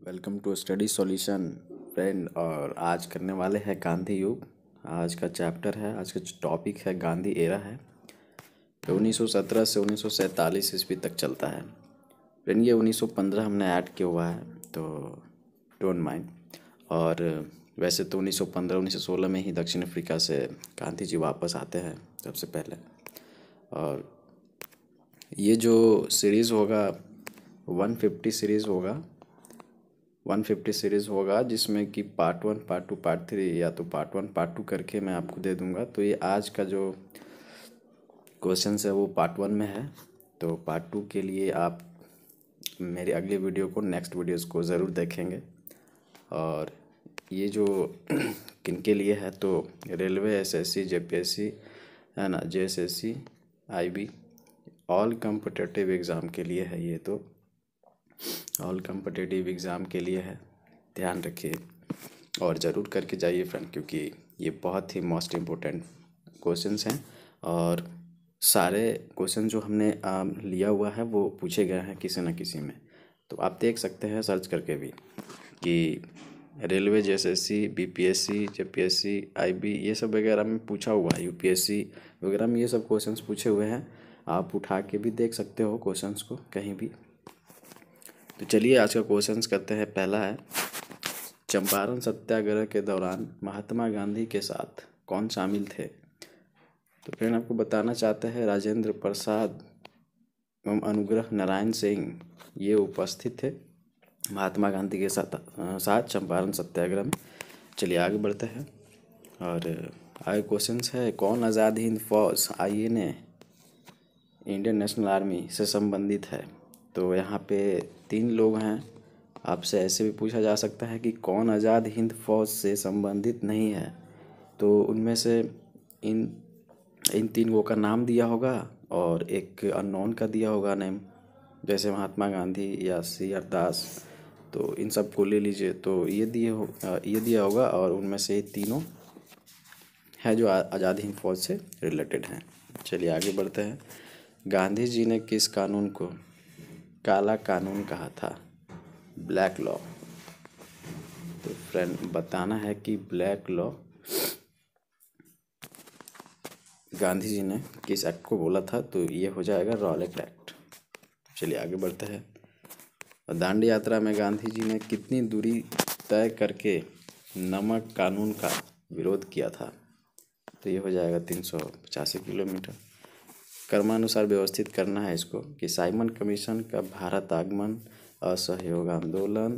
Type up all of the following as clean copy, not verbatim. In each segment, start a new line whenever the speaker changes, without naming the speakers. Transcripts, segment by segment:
Welcome to study solution friend. और आज करने वाले हैं गांधी युग। आज का चैप्टर है, आज का टॉपिक है गांधी एरा है। 1917 से 1947 ईस्वी तक चलता है। फ्रेंड ये 1915 हमने ऐड किया हुआ है, तो डोंट माइंड। और वैसे तो 1915 1916 में ही दक्षिण अफ्रीका से गांधी जी वापस आते हैं सबसे पहले। और ये जो सीरीज़ होगा 150 सीरीज़ होगा, 150 सीरीज़ होगा, जिसमें कि पार्ट 1 पार्ट 2 पार्ट 3 या तो पार्ट 1 पार्ट 2 करके मैं आपको दे दूंगा। तो ये आज का जो क्वेश्चन है वो पार्ट 1 में है। तो पार्ट 2 के लिए आप मेरी अगली वीडियो को, नेक्स्ट वीडियोस को ज़रूर देखेंगे। और ये जो किनके लिए है, तो रेलवे, एसएससी, जेपीएससी है ना, JSSC, IB, all competitive exam के लिए है। ये तो ऑल कॉम्पिटिटिव एग्ज़ाम के लिए है, ध्यान रखिए और ज़रूर करके जाइए फ्रेंड, क्योंकि ये बहुत ही मोस्ट इम्पोर्टेंट क्वेश्चंस हैं। और सारे क्वेश्चन जो हमने लिया हुआ है वो पूछे गए हैं किसी न किसी में। तो आप देख सकते हैं सर्च करके भी कि railway, JSSC, BPSC, JPSC, IB, ये सब वगैरह में पूछा हुआ है। यूपीएससी वगैरह में ये सब क्वेश्चंस पूछे हुए हैं। आप उठा के भी देख सकते हो क्वेश्चंस को कहीं भी। तो चलिए आज का क्वेश्चंस करते हैं। पहला है, चंपारण सत्याग्रह के दौरान महात्मा गांधी के साथ कौन शामिल थे? तो फ्रेंड आपको बताना चाहते हैं राजेंद्र प्रसाद एवं अनुग्रह नारायण सिंह ये उपस्थित थे महात्मा गांधी के साथ चंपारण सत्याग्रह में। चलिए आगे बढ़ते हैं। और आगे क्वेश्चंस है, कौन आज़ाद हिंद फौज आईएनए इंडियन नेशनल आर्मी से संबंधित है? तो यहाँ पे 3 लोग हैं। आपसे ऐसे भी पूछा जा सकता है कि कौन आज़ाद हिंद फौज से संबंधित नहीं है? तो उनमें से इन इन 3 लोगों का नाम दिया होगा और एक अननोन का दिया होगा नेम, जैसे महात्मा गांधी या CR दास। तो इन सब को ले लीजिए। तो ये दिया होगा और उनमें से ये तीनों है जो आज़ाद हिंद फौज से रिलेटेड हैं। चलिए आगे बढ़ते हैं। गांधी जी ने किस कानून को काला कानून कहा था? Black law. तो फ्रेंड बताना है कि ब्लैक लॉ गांधी जी ने किस एक्ट को बोला था? तो ये हो जाएगा रॉलेट एक्ट। चलिए आगे बढ़ते हैं। दांडी यात्रा में गांधी जी ने कितनी दूरी तय करके नमक कानून का विरोध किया था? तो ये हो जाएगा 385 किलोमीटर। क्रमानुसार व्यवस्थित करना है इसको कि साइमन कमीशन का भारत आगमन, असहयोग आंदोलन,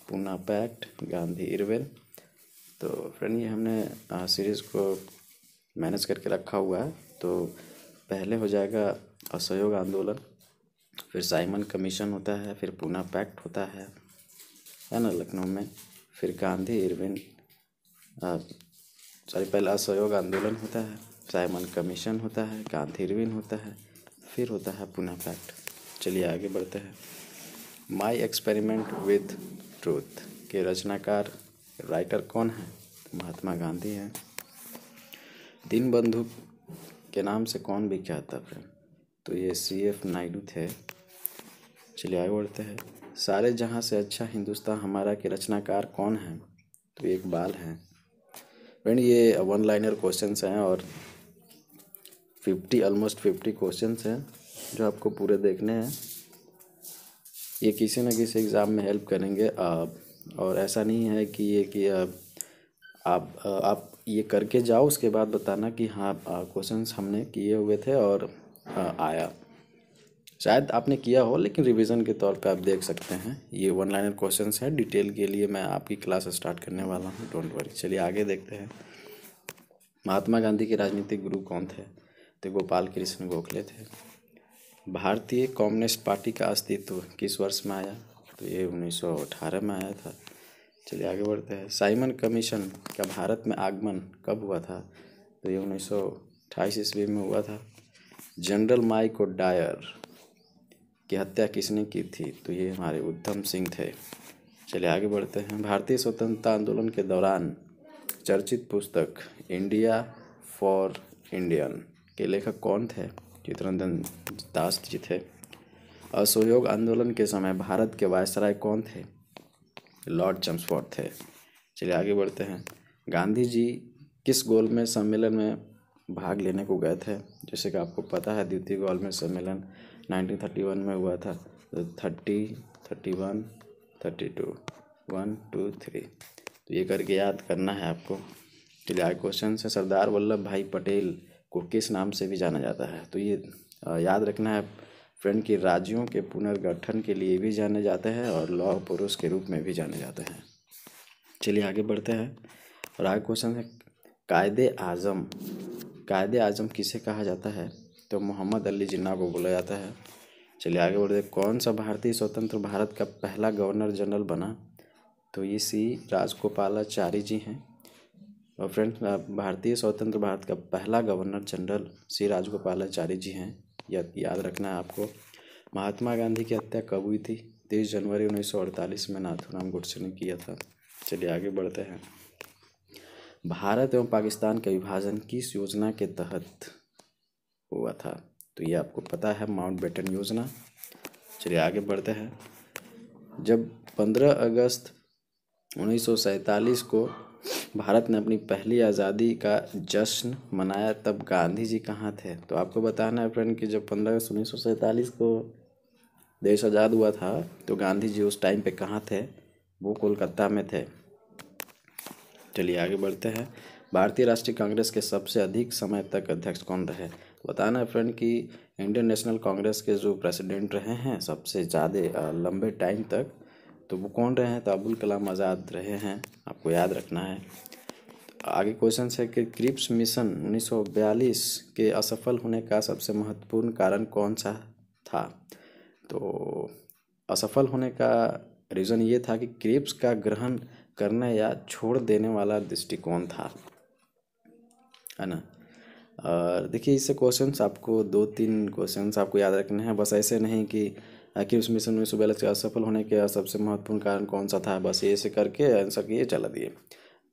पूना पैक्ट, गांधी इरविन। तो फ्रेंड ये हमने सीरीज़ को मैनेज करके रखा हुआ है। तो पहले हो जाएगा असहयोग आंदोलन, फिर साइमन कमीशन होता है, फिर पूना पैक्ट होता है ना लखनऊ में, फिर गांधी इरविन पहले असहयोग आंदोलन होता है, साइमन कमीशन होता है, गांधी इरविन होता है, फिर होता है पूना पैक्ट। चलिए आगे बढ़ते हैं। माई एक्सपेरिमेंट विथ ट्रूथ के रचनाकार राइटर कौन है? महात्मा गांधी हैं। दीनबंधु के नाम से कौन विख्यात था फ्रेंड? तो ये CF नायडू थे। चलिए आगे बढ़ते हैं। सारे जहां से अच्छा हिंदुस्तान हमारा के रचनाकार कौन है? तो ये इकबाल हैं। फ्रेंड ये 1 लाइनर क्वेश्चंस हैं और ऑलमोस्ट 50 क्वेश्चंस हैं जो आपको पूरे देखने हैं। ये किसी न किसी एग्ज़ाम में हेल्प करेंगे। और ऐसा नहीं है कि आप ये करके जाओ, उसके बाद बताना कि हाँ क्वेश्चंस हमने किए हुए थे और आया। शायद आपने किया हो, लेकिन रिवीजन के तौर पे आप देख सकते हैं। ये 1 लाइनर क्वेश्चंस है। डिटेल के लिए मैं आपकी क्लास स्टार्ट करने वाला हूँ, डोंट वरी। चलिए आगे देखते हैं। महात्मा गांधी के राजनीतिक गुरु कौन थे? तो गोपाल कृष्ण गोखले थे। भारतीय कम्युनिस्ट पार्टी का अस्तित्व किस वर्ष में आया? तो ये 1918 में आया था। चलिए आगे बढ़ते हैं। साइमन कमीशन का भारत में आगमन कब हुआ था? तो ये 1928 ईस्वी में हुआ था। जनरल माइक डायर की हत्या किसने की थी? तो ये हमारे उधम सिंह थे। चलिए आगे बढ़ते हैं। भारतीय स्वतंत्रता आंदोलन के दौरान चर्चित पुस्तक इंडिया फॉर इंडियन के लेखक कौन थे? चित्तरंजन दास जी थे। असहयोग आंदोलन के समय भारत के वायसराय कौन थे? लॉर्ड चैम्सफोर्ड थे। चलिए आगे बढ़ते हैं। गांधी जी किस गोलमेज सम्मेलन में भाग लेने को गए थे? जैसे कि आपको पता है द्वितीय गोलमेज सम्मेलन 1931 में हुआ था। तो 30, 31, 32, 1, 2, 3, तो ये करके याद करना है आपको। चलिए आगे क्वेश्चन है, सरदार वल्लभ भाई पटेल को किस नाम से भी जाना जाता है? तो ये याद रखना है फ्रेंड कि राज्यों के पुनर्गठन के लिए भी जाने जाते हैं और लौह पुरुष के रूप में भी जाने जाते हैं। चलिए आगे बढ़ते हैं और आगे क्वेश्चन है, कायदे आजम किसे कहा जाता है? तो मोहम्मद अली जिन्ना को बोला जाता है। चलिए आगे बढ़ते हैं, कौन सा भारतीय स्वतंत्र भारत का पहला गवर्नर जनरल बना? तो ये सी राजगोपालाचारी जी हैं। और फ्रेंड्स भारतीय स्वतंत्र भारत का पहला गवर्नर जनरल सी राजगोपालाचारी जी हैं, याद रखना है आपको। महात्मा गांधी की हत्या कब हुई थी? 30 जनवरी 1948 में नाथूराम गोडसे ने किया था। चलिए आगे बढ़ते हैं। भारत एवं पाकिस्तान का विभाजन किस योजना के तहत हुआ था? तो ये आपको पता है, माउंटबेटन योजना। चलिए आगे बढ़ते हैं। जब 15 अगस्त 1947 को भारत ने अपनी पहली आज़ादी का जश्न मनाया, तब गांधी जी कहाँ थे? तो आपको बताना है फ्रेंड कि जब 15 अगस्त 1947 को देश आज़ाद हुआ था तो गांधी जी उस टाइम पे कहाँ थे? वो कोलकाता में थे। चलिए आगे बढ़ते हैं। भारतीय राष्ट्रीय कांग्रेस के सबसे अधिक समय तक अध्यक्ष कौन रहे? तो बताना है फ्रेंड कि इंडियन नेशनल कांग्रेस के जो प्रेसिडेंट रहे हैं सबसे ज़्यादा लंबे टाइम तक, तो वो कौन रहे हैं? तो अब्दुल कलाम आज़ाद रहे हैं, आपको याद रखना है। आगे क्वेश्चन है कि क्रिप्स मिशन 1942 के असफल होने का सबसे महत्वपूर्ण कारण कौन सा था? तो असफल होने का रीज़न ये था कि क्रिप्स का ग्रहण करने या छोड़ देने वाला दृष्टिकोण था, है ना। और देखिए इससे क्वेश्चंस आपको 2-3 क्वेश्चंस आपको याद रखने हैं, बस ऐसे नहीं कि क्रिप्स मिशन 1942 के असफल होने का सबसे महत्वपूर्ण कारण कौन सा था, बस ये ऐसे करके आंसर किए चला दिए।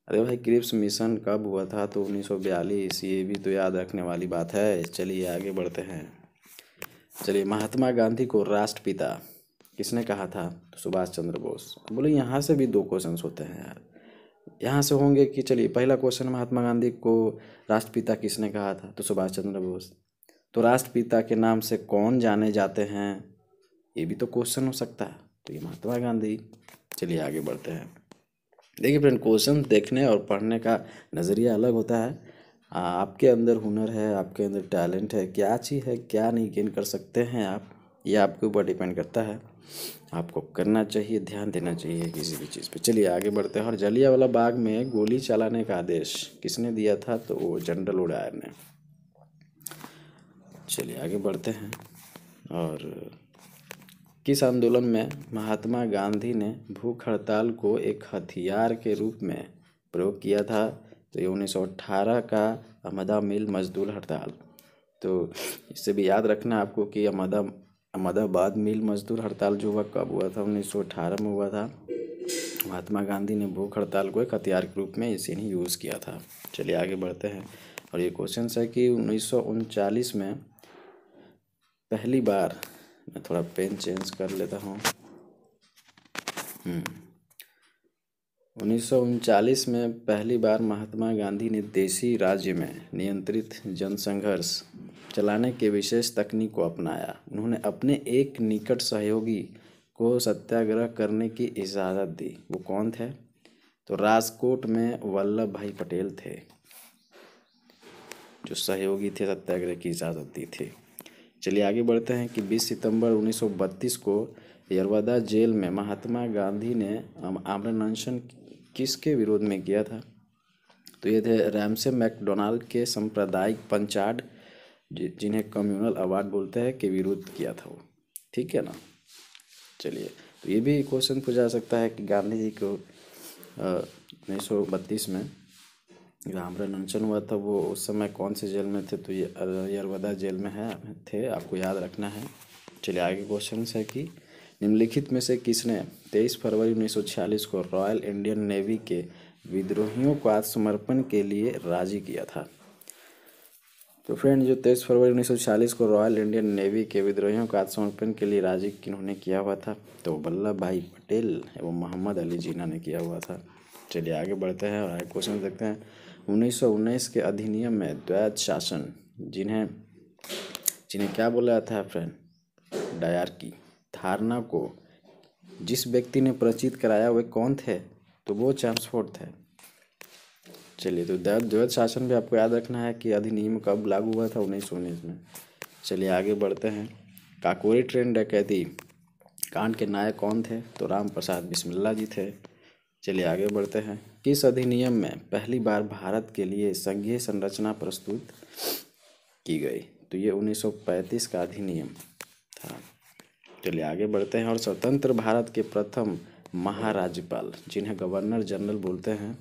अरे भाई क्रिप्स मिशन कब हुआ था? तो 1942, ये भी तो याद रखने वाली बात है। चलिए आगे बढ़ते हैं। चलिए, महात्मा गांधी को राष्ट्रपिता किसने कहा था? तो सुभाष चंद्र बोस। बोले यहाँ से भी 2 क्वेश्चंस होते हैं यार, यहाँ से होंगे कि चलिए पहला क्वेश्चन, महात्मा गांधी को राष्ट्रपिता किसने कहा था? तो सुभाष चंद्र बोस। तो राष्ट्रपिता के नाम से कौन जाने जाते हैं? ये भी तो क्वेश्चन हो सकता है, तो ये महात्मा गांधी। चलिए आगे बढ़ते हैं। देखिए फ्रेंड, क्वेश्चन देखने और पढ़ने का नज़रिया अलग होता है। आपके अंदर हुनर है, आपके अंदर टैलेंट है, क्या चीज़ है क्या नहीं गेन कर सकते हैं आप, ये आपके ऊपर डिपेंड करता है। आपको करना चाहिए, ध्यान देना चाहिए किसी भी चीज़ पे। चलिए आगे बढ़ते हैं। और जलियांवाला बाग में गोली चलाने का आदेश किसने दिया था? तो वो जनरल डायर ने। चलिए आगे बढ़ते हैं। और किस आंदोलन में महात्मा गांधी ने भूख हड़ताल को एक हथियार के रूप में प्रयोग किया था? तो ये 1918 का अहमदा मिल मजदूर हड़ताल। तो इससे भी याद रखना आपको कि अहमदाबाद मिल मजदूर हड़ताल जो हुआ कब हुआ था? 1918 में हुआ था। महात्मा गांधी ने भूख हड़ताल को एक हथियार के रूप में इसी ने यूज़ किया था। चलिए आगे बढ़ते हैं। और ये क्वेश्चन है कि 1939 में पहली बार, मैं थोड़ा पेन चेंज कर लेता हूँ। 1939 में पहली बार महात्मा गांधी ने देशी राज्य में नियंत्रित जनसंघर्ष चलाने के विशेष तकनीक को अपनाया। उन्होंने अपने एक निकट सहयोगी को सत्याग्रह करने की इजाज़त दी। वो कौन थे? तो राजकोट में वल्लभ भाई पटेल थे, जो सहयोगी थे, सत्याग्रह की इजाज़त दी थी। चलिए आगे बढ़ते हैं कि 20 सितंबर 1932 को यरवदा जेल में महात्मा गांधी ने आमरण अनशन किसके विरोध में किया था? तो ये थे रैमसे मैकडोनाल्ड के सांप्रदायिक पंचाड, जिन्हें कम्युनल अवार्ड बोलते हैं, के विरोध किया था वो। ठीक है ना। चलिए, तो ये भी क्वेश्चन पूछा जा सकता है कि गांधी जी को 1932 में आमरण अनशन हुआ था, वो उस समय कौन से जेल में थे? तो ये यरवदा जेल में थे, आपको याद रखना है। चलिए आगे क्वेश्चन है कि निम्नलिखित में से किसने 23 फरवरी 1946 को रॉयल इंडियन नेवी के विद्रोहियों को आत्मसमर्पण के लिए राजी किया था? तो फ्रेंड, जो 23 फरवरी 1940 को रॉयल इंडियन नेवी के विद्रोहियों को आत्मसमर्पण के लिए राजी किन्होंने किया हुआ था? तो वल्लभ भाई पटेल एवं मोहम्मद अली जिन्ना ने किया हुआ था। चलिए आगे बढ़ते हैं और आगे क्वेश्चन देखते हैं। 1919 के अधिनियम में द्वैध शासन, जिन्हें जिन्हें क्या बोला जाता है फ्रेंड? डायरकी धारणा को जिस व्यक्ति ने प्रचित कराया वे कौन थे? तो वो चेम्सफोर्ड थे। चलिए, तो द्वैध शासन भी आपको याद रखना है कि अधिनियम कब लागू हुआ था? 1919 में। चलिए आगे बढ़ते हैं। काकोरी ट्रेन डकैती कांड के नायक कौन थे? तो राम प्रसाद बिस्मिल्ला जी थे। चलिए आगे बढ़ते हैं। किस अधिनियम में पहली बार भारत के लिए संघीय संरचना प्रस्तुत की गई? तो ये 1935 का अधिनियम था। चलिए आगे बढ़ते हैं। और स्वतंत्र भारत के प्रथम महाराज्यपाल, जिन्हें गवर्नर जनरल बोलते हैं,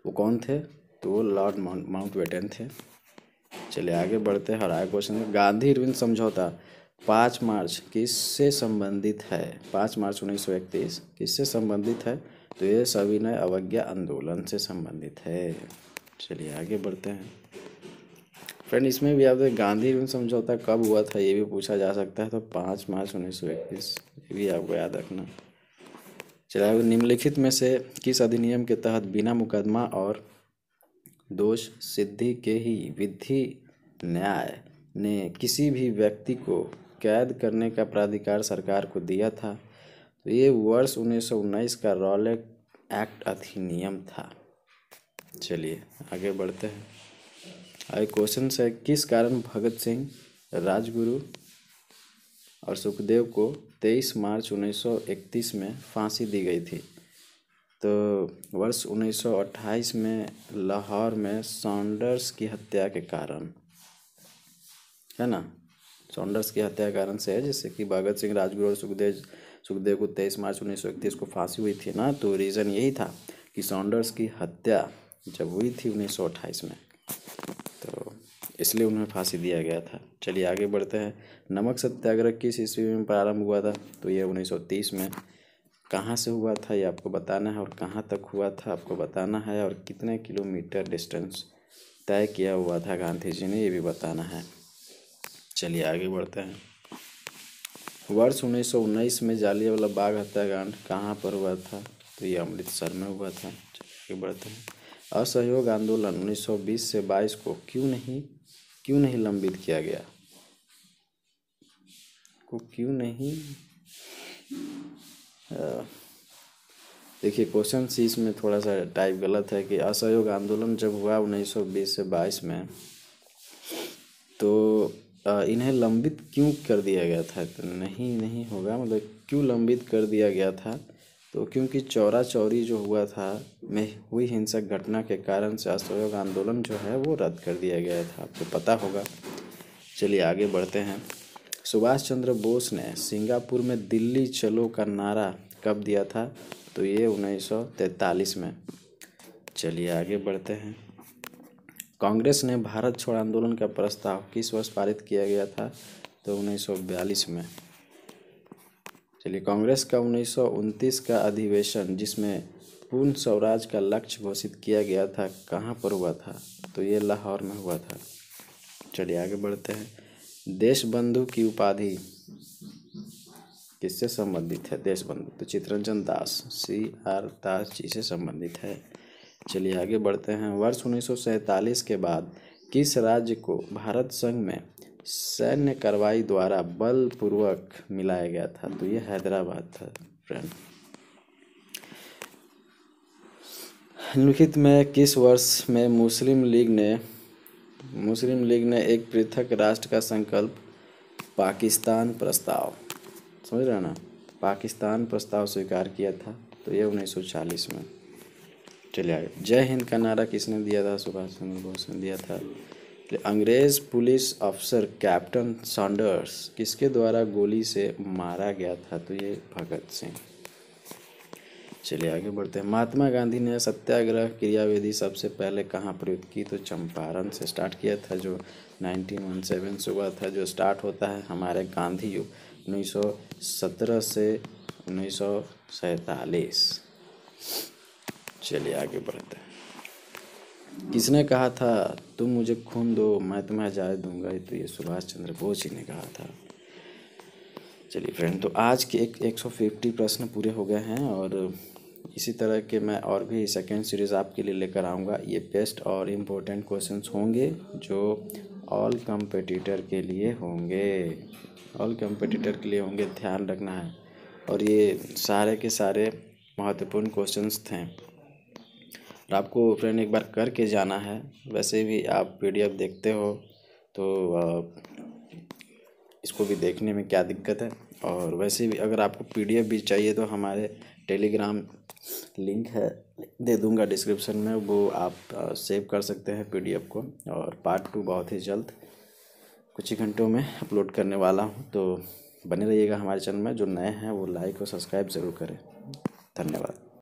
वो कौन थे? तो वो लॉर्ड माउंटबेटन थे। चलिए आगे बढ़ते हैं और आगे क्वेश्चन। गांधी इरविन समझौता 5 मार्च किससे संबंधित है? 5 मार्च 1931 किससे संबंधित है? तो ये सविनय अवज्ञा आंदोलन से संबंधित है। चलिए आगे बढ़ते हैं। फ्रेंड, इसमें भी आप गांधी इरविन समझौता कब हुआ था ये भी पूछा जा सकता है। तो 5 मार्च 1931, ये भी आपको याद रखना। चलिए, निम्नलिखित में से किस अधिनियम के तहत बिना मुकदमा और दोष सिद्धि के ही विधि न्याय ने किसी भी व्यक्ति को कैद करने का प्राधिकार सरकार को दिया था? तो ये वर्ष 1919 का रॉलेट एक्ट अधिनियम था। चलिए आगे बढ़ते हैं। आगे क्वेश्चन है, किस कारण भगत सिंह, राजगुरु और सुखदेव को 23 मार्च 1931 में फांसी दी गई थी? तो वर्ष 1928 में लाहौर में सॉन्डर्स की हत्या के कारण, है ना, सॉन्डर्स की हत्या के कारण से है, जैसे कि भगत सिंह, राजगुरु और सुखदेव को 23 मार्च 1931 को फांसी हुई थी ना। तो रीज़न यही था कि सॉन्डर्स की हत्या जब हुई थी 1928 में, तो इसलिए उन्हें फांसी दिया गया था। चलिए आगे बढ़ते हैं। नमक सत्याग्रह किस ईस्वी में प्रारंभ हुआ था? तो ये 1930 में। कहाँ से हुआ था ये आपको बताना है, और कहाँ तक हुआ था आपको बताना है, और कितने किलोमीटर डिस्टेंस तय किया हुआ था गांधी जी ने, ये भी बताना है। चलिए आगे बढ़ते हैं। वर्ष 1919 में जालियांवाला बाग हत्याकांड कहाँ पर हुआ था? तो ये अमृतसर में हुआ था। चलिए आगे बढ़ते हैं। असहयोग आंदोलन 1920 से 22 को क्यों नहीं लंबित किया गया? क्यों नहीं? देखिए, क्वेश्चन सी इसमें थोड़ा सा टाइप गलत है कि असहयोग आंदोलन जब हुआ 1920 से 22 में, तो इन्हें लंबित क्यों कर दिया गया था? तो नहीं होगा, मतलब क्यों लंबित कर दिया गया था? तो क्योंकि चौरा चौरी जो हुआ था में हुई हिंसक घटना के कारण से असहयोग आंदोलन जो है वो रद्द कर दिया गया था, आपको पता होगा। चलिए आगे बढ़ते हैं। सुभाष चंद्र बोस ने सिंगापुर में दिल्ली चलो का नारा कब दिया था? तो ये 1943 में। चलिए आगे बढ़ते हैं। कांग्रेस ने भारत छोड़ आंदोलन का प्रस्ताव किस वर्ष पारित किया गया था? तो 1942 में। चलिए, कांग्रेस का 1929 का अधिवेशन जिसमें पूर्ण स्वराज का लक्ष्य घोषित किया गया था, कहाँ पर हुआ था? तो ये लाहौर में हुआ था। चलिए आगे बढ़ते हैं। देशबंधु की उपाधि किससे संबंधित है? देशबंधु तो चित्तरंजन दास, CR दास जी से संबंधित है। चलिए आगे बढ़ते हैं। वर्ष 1947 के बाद किस राज्य को भारत संघ में सैन्य कार्रवाई द्वारा बलपूर्वक मिलाया गया था? तो ये हैदराबाद था फ्रेंड। निम्नलिखित में किस वर्ष में मुस्लिम लीग ने एक पृथक राष्ट्र का संकल्प पाकिस्तान प्रस्ताव, समझ रहे हैं ना, पाकिस्तान प्रस्ताव स्वीकार किया था? तो ये 1940 में। चलिए आगे। जय हिंद का नारा किसने दिया था? सुभाष चंद्र बोस ने दिया था। अंग्रेज पुलिस अफसर कैप्टन सॉन्डर्स किसके द्वारा गोली से मारा गया था? तो ये भगत सिंह। चलिए आगे बढ़ते हैं। महात्मा गांधी ने सत्याग्रह क्रियाविधि सबसे पहले कहाँ प्रयुक्त की? तो चंपारण से स्टार्ट किया था, जो 1917 से हुआ था, जो स्टार्ट होता है हमारे गांधी युग 1917 से 1947। चलिए आगे बढ़ते हैं। किसने कहा था तुम मुझे खून दो मैं तुम्हें आज़ादी दूंगा? ये तो ये सुभाष चंद्र बोस जी ने कहा था। चलिए फ्रेंड, तो आज के 150 प्रश्न पूरे हो गए हैं और इसी तरह के मैं और भी सेकेंड सीरीज़ आपके लिए लेकर आऊँगा। ये बेस्ट और इम्पोर्टेंट क्वेश्चंस होंगे जो ऑल कंपटीटर के लिए होंगे, ऑल कंपटीटर के लिए होंगे, ध्यान रखना है। और ये सारे के सारे महत्वपूर्ण क्वेश्चंस थे और आपको फ्रेंड एक बार करके जाना है। वैसे भी आप पीडीएफ देखते हो तो इसको भी देखने में क्या दिक्कत है। और वैसे भी अगर आपको पीडीएफ भी चाहिए तो हमारे टेलीग्राम लिंक है, दे दूंगा डिस्क्रिप्शन में, वो आप सेव कर सकते हैं पीडीएफ को। और पार्ट 2 बहुत ही जल्द कुछ ही घंटों में अपलोड करने वाला हूँ, तो बने रहिएगा हमारे चैनल में। जो नए हैं वो लाइक और सब्सक्राइब ज़रूर करें। धन्यवाद।